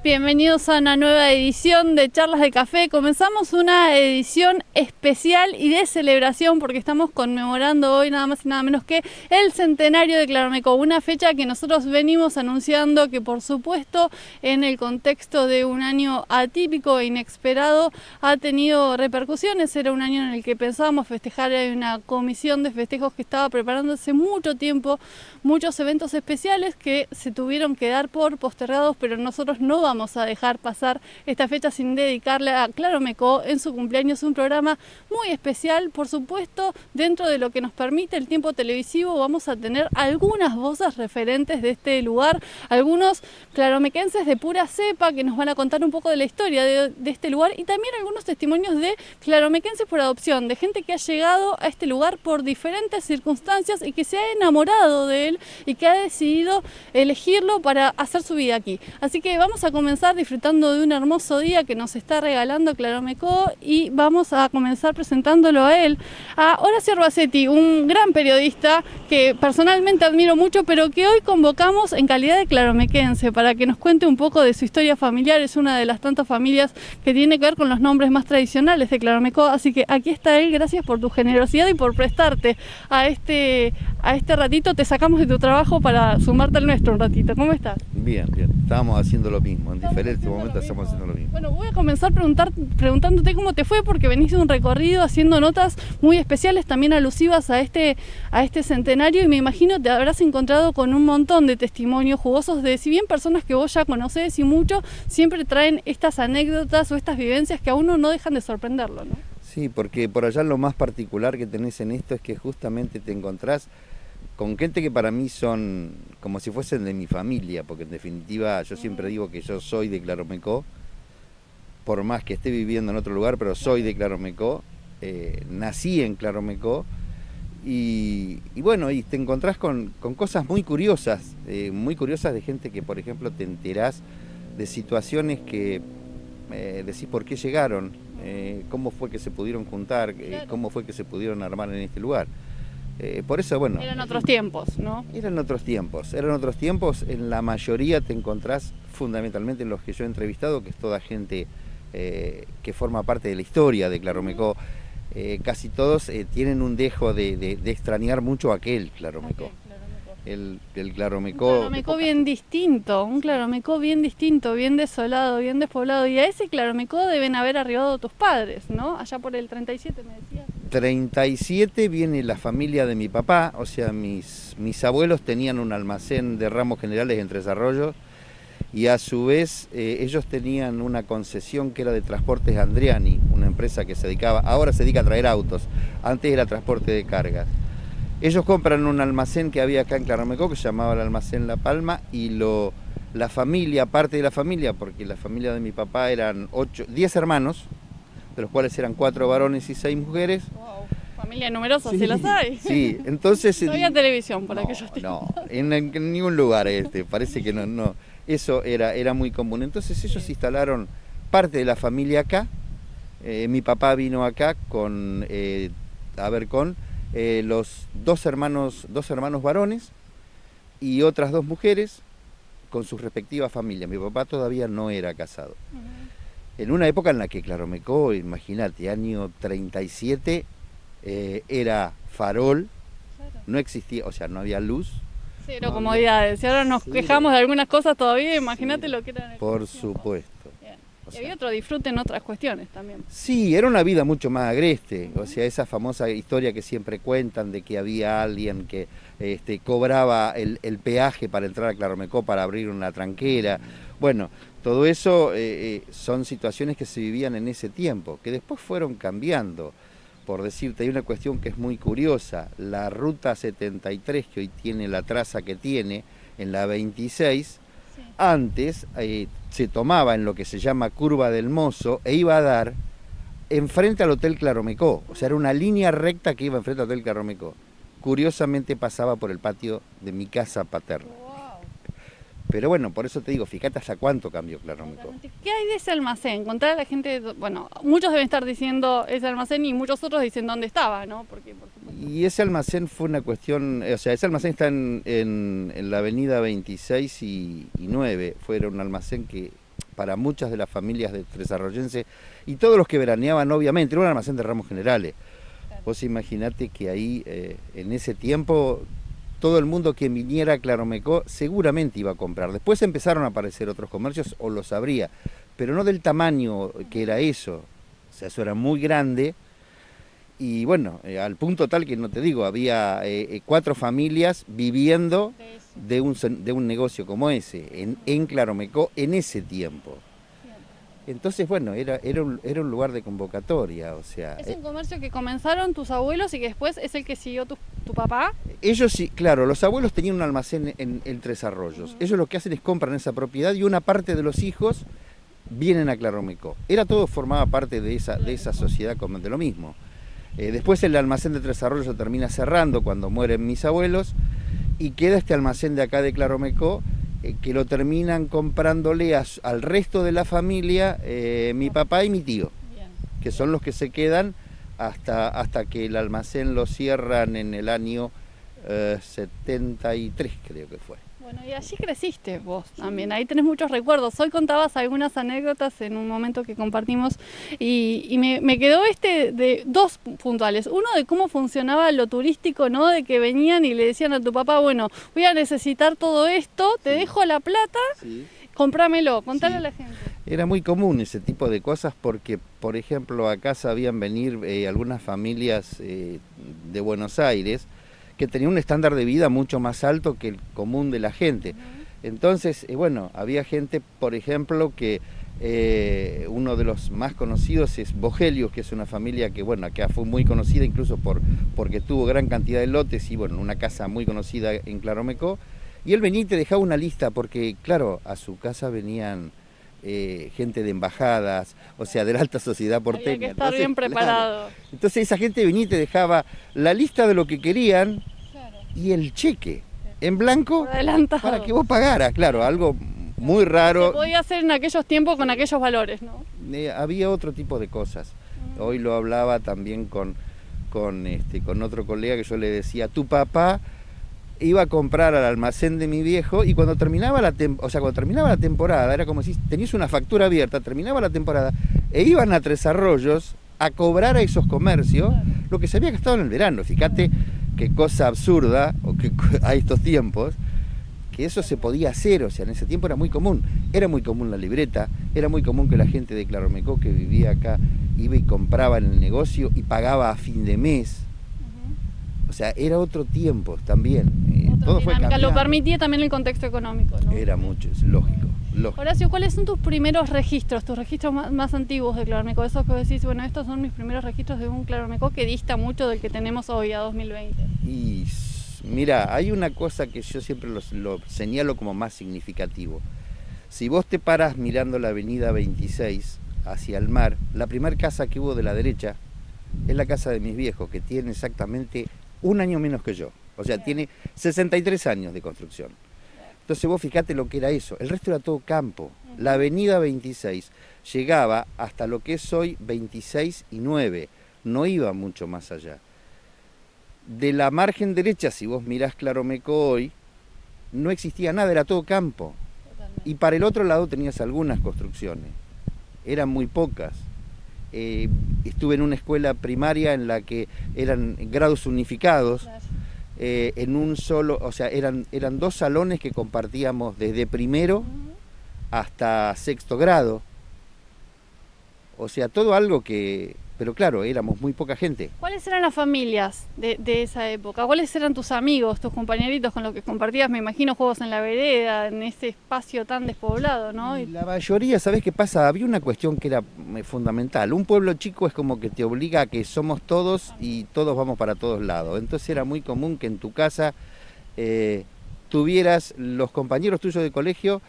Bienvenidos a una nueva edición de Charlas de Café. Comenzamos una edición especial y de celebración porque estamos conmemorando hoy nada más y nada menos que el centenario de Claromecó, una fecha que nosotros venimos anunciando que por supuesto en el contexto de un año atípico e inesperado ha tenido repercusiones. Era un año en el que pensábamos festejar, hay una comisión de festejos que estaba preparando hace mucho tiempo, muchos eventos especiales que se tuvieron que dar por postergados, pero nosotros no vamos a dejar pasar esta fecha sin dedicarle a Claromecó en su cumpleaños un programa muy especial. Por supuesto, dentro de lo que nos permite el tiempo televisivo vamos a tener algunas voces referentes de este lugar, algunos claromequenses de pura cepa que nos van a contar un poco de la historia de este lugar y también algunos testimonios de claromequenses por adopción, de gente que ha llegado a este lugar por diferentes circunstancias y que se ha enamorado de él y que ha decidido elegirlo para hacer su vida aquí. Así que vamos a comenzar disfrutando de un hermoso día que nos está regalando Claromecó y vamos a comenzar presentándolo a él, a Horacio Arbacetti, un gran periodista que personalmente admiro mucho, pero que hoy convocamos en calidad de claromequense para que nos cuente un poco de su historia familiar. Es una de las tantas familias que tiene que ver con los nombres más tradicionales de Claromecó, así que aquí está él. Gracias por tu generosidad y por prestarte a este ratito. Te sacamos de tu trabajo para sumarte al nuestro un ratito. ¿Cómo estás? Bien, bien. Estábamos haciendo lo mismo. En diferentes momentos estamos haciendo lo mismo. Bueno, voy a comenzar preguntándote cómo te fue, porque venís de un recorrido haciendo notas muy especiales, también alusivas a este centenario, y me imagino te habrás encontrado con un montón de testimonios jugosos de, si bien personas que vos ya conocés y mucho, siempre traen estas anécdotas o estas vivencias que a uno no dejan de sorprenderlo, ¿no? Sí, porque por allá lo más particular que tenés en esto es que justamente te encontrás con gente que para mí son como si fuesen de mi familia, porque en definitiva yo siempre digo que yo soy de Claromecó, por más que esté viviendo en otro lugar, pero soy de Claromecó, nací en Claromecó, y bueno, y te encontrás con cosas muy curiosas de gente que, por ejemplo, te enterás de situaciones que decís por qué llegaron, cómo fue que se pudieron juntar, cómo fue que se pudieron armar en este lugar. Por eso, bueno... Eran otros tiempos, ¿no? Eran otros tiempos. En la mayoría te encontrás fundamentalmente en los que yo he entrevistado, que es toda gente que forma parte de la historia de Claromecó. Casi todos tienen un dejo de extrañar mucho aquel Claromecó. Okay. El Un Claromecó... Claromecó bien distinto, bien desolado, bien despoblado. Y a ese Claromecó deben haber arribado tus padres, ¿no? Allá por el 37 me decías. 37 viene la familia de mi papá, o sea, mis abuelos tenían un almacén de ramos generales en Tres Arroyos, y a su vez ellos tenían una concesión que era de Transportes Andriani, una empresa que ahora se dedica a traer autos, antes era transporte de cargas. Ellos compran un almacén que había acá en Claromecó, que se llamaba el Almacén La Palma, y la familia, parte de la familia, porque la familia de mi papá eran 10 hermanos, de los cuales eran 4 varones y 6 mujeres. Wow, familia numerosa, sí, ¿sí las hay? Sí, entonces... No había televisión por aquellos tiempos. No, en ningún lugar parece que no. Eso era muy común. Entonces ellos instalaron parte de la familia acá. Mi papá vino acá con los dos hermanos varones y otras 2 mujeres con sus respectivas familias. Mi papá todavía no era casado. En una época en la que Claromecó, imagínate, año 37, era farol, no existía, o sea, no había luz. Cero comodidades. Si ahora nos quejamos de algunas cosas todavía, imagínate lo que era en el Por tiempo. supuesto. Y había otro disfrute en otras cuestiones también. Sí, era una vida mucho más agreste, o sea, esa famosa historia que siempre cuentan de que había alguien que cobraba el peaje para entrar a Claromecó para abrir una tranquera. Bueno, todo eso son situaciones que se vivían en ese tiempo, que después fueron cambiando. Por decirte, hay una cuestión que es muy curiosa, la ruta 73, que hoy tiene la traza que tiene, en la 26, sí. Antes se tomaba en lo que se llama Curva del Mozo e iba a dar enfrente al Hotel Claromecó, o sea, era una línea recta que iba enfrente al Hotel Claromecó. Curiosamente pasaba por el patio de mi casa paterna. Pero bueno, por eso te digo, fíjate hasta cuánto cambió Claromecó. ¿Qué hay de ese almacén? Contar a la gente, bueno, muchos deben estar diciendo ese almacén y muchos otros dicen dónde estaba, ¿no? Porque, por supuesto... Y ese almacén fue una cuestión, o sea, ese almacén está en la avenida 26 y 9, fue un almacén que para muchas de las familias de tresarroyenses y todos los que veraneaban, obviamente, era un almacén de ramos generales. Claro. Vos imaginate que ahí, en ese tiempo, todo el mundo que viniera a Claromecó seguramente iba a comprar. Después empezaron a aparecer otros comercios, o los habría, pero no del tamaño que era eso. O sea, eso era muy grande. Y bueno, al punto tal que no te digo, había 4 familias viviendo de un negocio como ese, en Claromecó, en ese tiempo. Entonces, bueno, era un lugar de convocatoria, o sea... ¿Es un comercio que comenzaron tus abuelos y que después es el que siguió tu papá? Ellos sí, claro, los abuelos tenían un almacén en Tres Arroyos. Ellos lo que hacen es compran esa propiedad y una parte de los hijos vienen a Claromecó. Todo formaba parte de esa sociedad de lo mismo. Después el almacén de Tres Arroyos se termina cerrando cuando mueren mis abuelos y queda este almacén de acá de Claromecó que lo terminan comprándole al resto de la familia mi papá y mi tío. Bien. Que son los que se quedan hasta que el almacén lo cierran en el año 73, creo que fue. Bueno, y allí creciste vos también, ahí tenés muchos recuerdos. Hoy contabas algunas anécdotas en un momento que compartimos y me quedó de 2 puntuales. Uno de cómo funcionaba lo turístico, ¿no? De que venían y le decían a tu papá, bueno, voy a necesitar todo esto, te dejo la plata, cómpramelo, contale a la gente. Era muy común ese tipo de cosas porque, por ejemplo, acá sabían venir algunas familias de Buenos Aires que tenía un estándar de vida mucho más alto que el común de la gente. Entonces, bueno, había gente, por ejemplo, que uno de los más conocidos es Bogelio, que es una familia que, bueno, acá fue muy conocida incluso porque tuvo gran cantidad de lotes y, bueno, una casa muy conocida en Claromecó. Y él venía y te dejaba una lista porque, claro, a su casa venían gente de embajadas, o sea, de la alta sociedad porteña. Había que estar bien preparado. Claro. Entonces esa gente venía y te dejaba la lista de lo que querían y el cheque en blanco para que vos pagaras, claro, algo muy raro. Se podía hacer en aquellos tiempos con aquellos valores, ¿no? Había otro tipo de cosas. Hoy lo hablaba también con otro colega que yo le decía, tu papá iba a comprar al almacén de mi viejo y cuando terminaba la temporada, era como si tenías una factura abierta, terminaba la temporada e iban a Tres Arroyos a cobrar a esos comercios lo que se había gastado en el verano. Fíjate qué cosa absurda a estos tiempos, que eso se podía hacer, o sea, en ese tiempo era muy común la libreta, era muy común que la gente de Claromecó que vivía acá iba y compraba en el negocio y pagaba a fin de mes. O sea, era otro tiempo también. Todo fue cambiando. Lo permitía también el contexto económico, ¿no? Era mucho, es lógico. Horacio, ¿cuáles son tus primeros registros, tus registros más antiguos de Claromecó? Esos que decís, bueno, estos son mis primeros registros de un Claromecó que dista mucho del que tenemos hoy, a 2020. Y mira, hay una cosa que yo siempre lo señalo como más significativo. Si vos te paras mirando la avenida 26 hacia el mar, la primera casa que hubo de la derecha es la casa de mis viejos, que tiene exactamente 1 año menos que yo. O sea, tiene 63 años de construcción. Entonces vos fijate lo que era eso. El resto era todo campo. La avenida 26 llegaba hasta lo que es hoy 26 y 9. No iba mucho más allá. De la margen derecha, si vos mirás Claromecó hoy, no existía nada, era todo campo. Y para el otro lado tenías algunas construcciones. Eran muy pocas. Estuve en una escuela primaria en la que eran grados unificados, en un solo, o sea, eran 2 salones que compartíamos desde primero hasta 6º grado. O sea, todo algo que... Pero claro, éramos muy poca gente. ¿Cuáles eran las familias de esa época? ¿Cuáles eran tus amigos, tus compañeritos con los que compartías, me imagino, juegos en la vereda, en ese espacio tan despoblado, ¿no? La mayoría, ¿sabés qué pasa? Había una cuestión que era fundamental. Un pueblo chico es como que te obliga a que somos todos y todos vamos para todos lados. Entonces era muy común que en tu casa tuvieras los compañeros tuyos de colegio,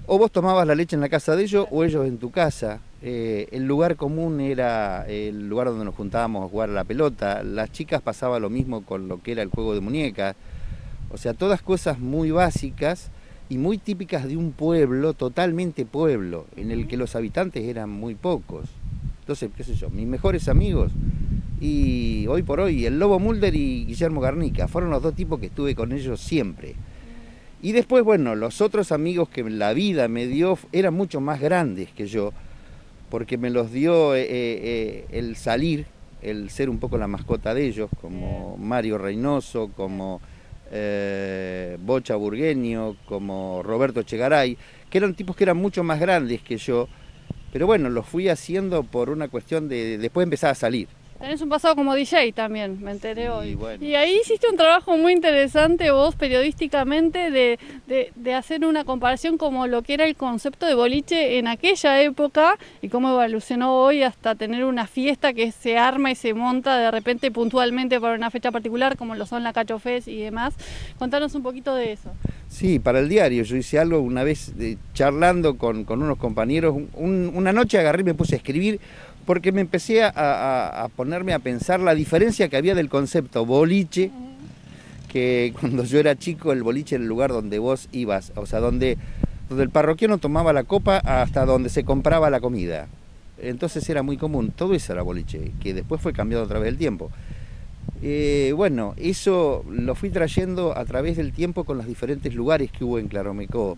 o vos tomabas la leche en la casa de ellos o ellos en tu casa. El lugar común era el lugar donde nos juntábamos a jugar a la pelota. Las chicas pasaba lo mismo con lo que era el juego de muñecas. O sea, todas cosas muy básicas y muy típicas de un pueblo, totalmente pueblo, en el que los habitantes eran muy pocos. Entonces, qué sé yo, mis mejores amigos, y hoy por hoy el Lobo Mulder y Guillermo Garnica, fueron los 2 tipos que estuve con ellos siempre. Y después, bueno, los otros amigos que la vida me dio eran mucho más grandes que yo, porque me los dio el salir, el ser un poco la mascota de ellos, como Mario Reynoso, como Bocha Burgueño, como Roberto Chegaray, que eran tipos que eran mucho más grandes que yo, pero bueno, los fui haciendo por una cuestión de después empezar a salir. Tenés un pasado como DJ también, me enteré hoy. Bueno. Y ahí hiciste un trabajo muy interesante vos periodísticamente de hacer una comparación como lo que era el concepto de boliche en aquella época y cómo evolucionó hoy hasta tener una fiesta que se arma y se monta de repente puntualmente para una fecha particular como lo son la Cacho Fest y demás. Contanos un poquito de eso. Sí, para el diario yo hice algo una vez charlando con unos compañeros, una noche agarré y me puse a escribir porque me empecé a ponerme a pensar la diferencia que había del concepto boliche, que cuando yo era chico el boliche era el lugar donde vos ibas, o sea, donde el parroquiano tomaba la copa hasta donde se compraba la comida. Entonces era muy común, todo eso era boliche, que después fue cambiado a través del tiempo. Bueno, eso lo fui trayendo a través del tiempo con los diferentes lugares que hubo en Claromecó.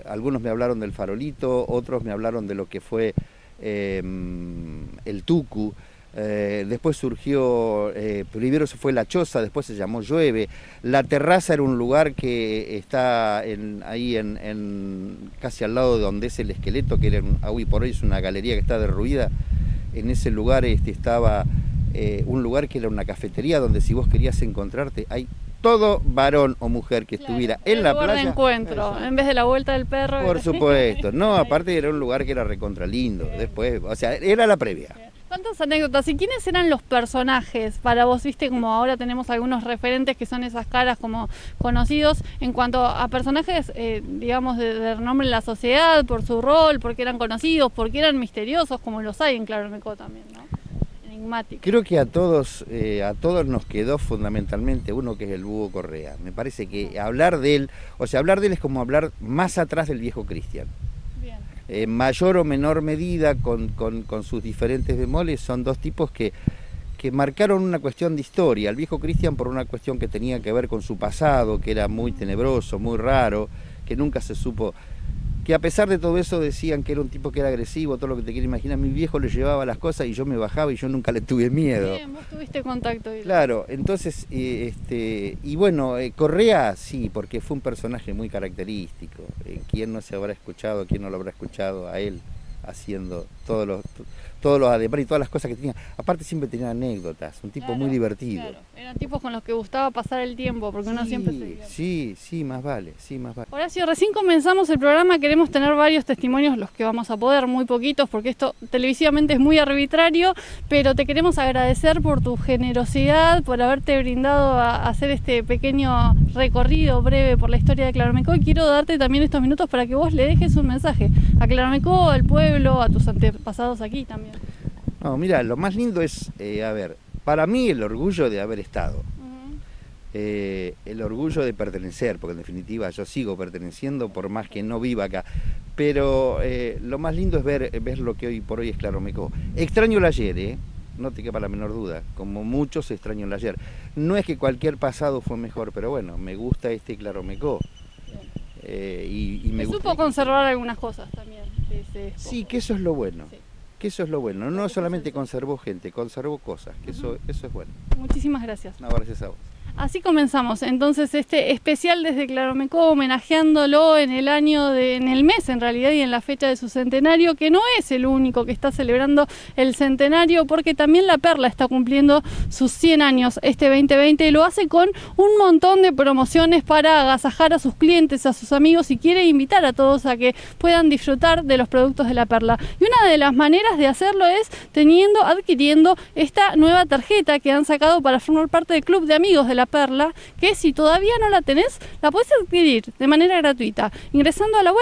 Algunos me hablaron del Farolito, otros me hablaron de lo que fue el Tucu, después surgió, primero se fue La Choza, después se llamó Llueve. La Terraza era un lugar que está ahí casi al lado de donde es el Esqueleto, que era hoy por hoy es una galería que está derruida. En ese lugar estaba un lugar que era una cafetería donde si vos querías encontrarte, hay todo varón o mujer que estuviera en la playa. De encuentro, en vez de la vuelta del perro. Por supuesto, no, aparte era un lugar que era recontra lindo, después, o sea, era la previa. ¿Cuántas anécdotas? ¿Y quiénes eran los personajes para vos? Viste, como ahora tenemos algunos referentes que son esas caras como conocidos en cuanto a personajes, digamos, de renombre en la sociedad, por su rol, porque eran conocidos, porque eran misteriosos, como los hay en Claromecó también, ¿no? Enigmáticos. Creo que a todos nos quedó fundamentalmente uno que es el Búho Correa. Me parece que hablar de él, o sea, hablar de él es como hablar más atrás del viejo Cristian. En mayor o menor medida, con sus diferentes bemoles, son dos tipos que marcaron una cuestión de historia. El viejo Cristian por una cuestión que tenía que ver con su pasado, que era muy tenebroso, muy raro, que nunca se supo, que a pesar de todo eso decían que era un tipo que era agresivo, todo lo que te quieras imaginar. Mi viejo le llevaba las cosas y yo me bajaba y yo nunca le tuve miedo. Bien, vos tuviste contacto. Claro, entonces, y bueno, Correa sí, porque fue un personaje muy característico. ¿Quién no se habrá escuchado, quién no lo habrá escuchado a él haciendo todos los ademanes y todas las cosas que tenía? Aparte siempre tenía anécdotas, un tipo muy divertido. Claro. Eran tipos con los que gustaba pasar el tiempo, porque uno siempre se divierte. Sí, más vale, Horacio, recién comenzamos el programa, queremos tener varios testimonios, los que vamos a poder, muy poquitos, porque esto televisivamente es muy arbitrario, pero te queremos agradecer por tu generosidad, por haberte brindado a hacer este pequeño recorrido breve por la historia de Claromecó, y quiero darte también estos minutos para que vos le dejes un mensaje a Claromecó, al pueblo, a tus antepasados aquí también. No, mira, lo más lindo es, para mí el orgullo de haber estado, el orgullo de pertenecer, porque en definitiva yo sigo perteneciendo por más que no viva acá, pero lo más lindo es ver lo que hoy por hoy es Claromecó. Extraño el ayer, no te quepa la menor duda, como muchos extraño el ayer. No es que cualquier pasado fue mejor, pero bueno, me gusta este Claromecó. Y me supo conservar algunas cosas también. Sí, que eso es lo bueno. Sí. Que eso es lo bueno, no solamente conservó gente, conservó cosas, que eso es bueno. Muchísimas gracias. No, gracias a vos. Así comenzamos entonces este especial desde Claromecó, homenajeándolo en el mes en realidad y en la fecha de su centenario, que no es el único que está celebrando el centenario, porque también La Perla está cumpliendo sus 100 años este 2020 y lo hace con un montón de promociones para agasajar a sus clientes, a sus amigos, y quiere invitar a todos a que puedan disfrutar de los productos de La Perla. Y una de las maneras de hacerlo es adquiriendo esta nueva tarjeta que han sacado para formar parte del club de amigos de La Perla, que si todavía no la tenés, la puedes adquirir de manera gratuita ingresando a la web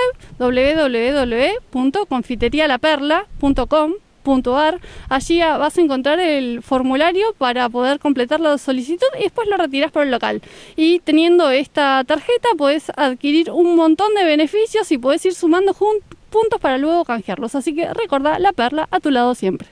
www.confiterialaperla.com.ar. Allí vas a encontrar el formulario para poder completar la solicitud y después lo retirás por el local. Y teniendo esta tarjeta podés adquirir un montón de beneficios y podés ir sumando puntos para luego canjearlos. Así que recordá, La Perla a tu lado siempre.